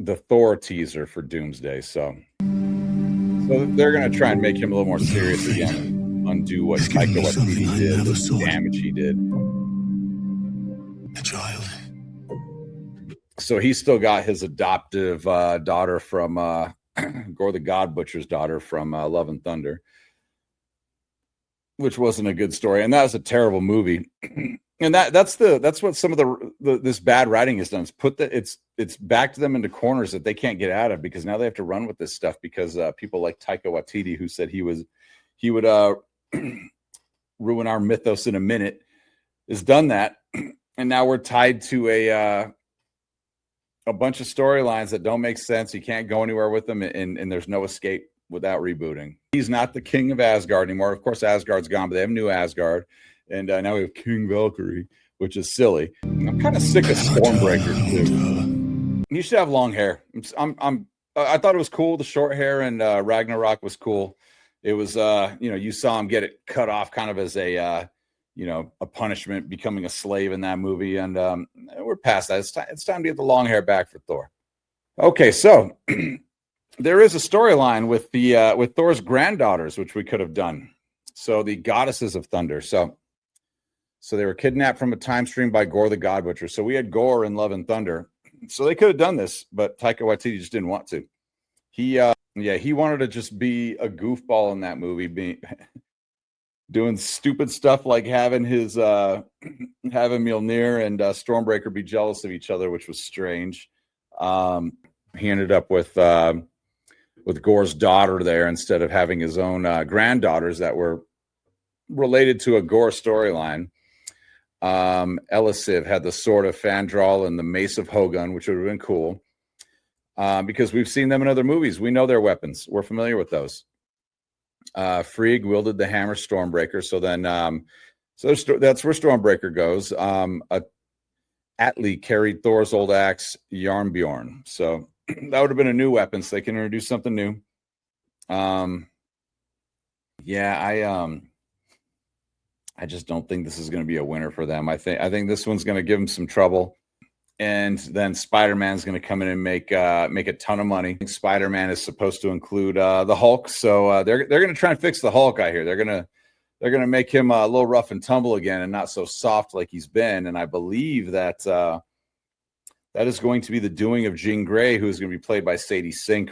the Thor teaser for Doomsday. So they're going to try and make him a little more serious again and undo what Taika Waititi did, the damage he did. A child. So he's still got his adoptive daughter from Gore the God Butcher's daughter from Love and Thunder, which wasn't a good story, and that was a terrible movie. And that's what some of this bad writing has done. It's backed them into corners that they can't get out of, because now they have to run with this stuff because people like Taika Waititi, who said he would ruin our mythos in a minute, has done that, and now we're tied to a bunch of storylines that don't make sense. You can't go anywhere with them, and there's no escape without rebooting. He's not the king of Asgard anymore. Of course, Asgard's gone, but they have new Asgard. And now we have King Valkyrie, which is silly. I'm kind of sick of Stormbreaker too. He should have long hair. I thought it was cool. The short hair and Ragnarok was cool. It was you saw him get it cut off kind of as a punishment, becoming a slave in that movie. And we're past that. It's time to get the long hair back for Thor. Okay, so there is a storyline with Thor's granddaughters, which we could have done. So the goddesses of thunder. So they were kidnapped from a time stream by Gore the God Butcher. So we had Gore in Love and Thunder. So they could have done this, but Taika Waititi just didn't want to. He wanted to just be a goofball in that movie, doing stupid stuff like having Mjolnir and Stormbreaker be jealous of each other, which was strange. He ended up with Gore's daughter there instead of having his own granddaughters that were related to a Gore storyline. Elisif had the sword of Fandral and the mace of Hogun, which would have been cool because we've seen them in other movies. We know their weapons. We're familiar with those. Frigg wielded the hammer Stormbreaker. So then that's where Stormbreaker goes. Atli carried Thor's old axe, Jarnbjorn. So that would have been a new weapon, so they can introduce something new. I just don't think this is going to be a winner for them. I think this one's going to give them some trouble, and then Spider-Man's going to come in and make a ton of money. Spider-Man is supposed to include the Hulk, so they're going to try and fix the Hulk out here. They're going to make him a little rough and tumble again, and not so soft like he's been. And I believe that is going to be the doing of Jean Grey, who is going to be played by Sadie Sink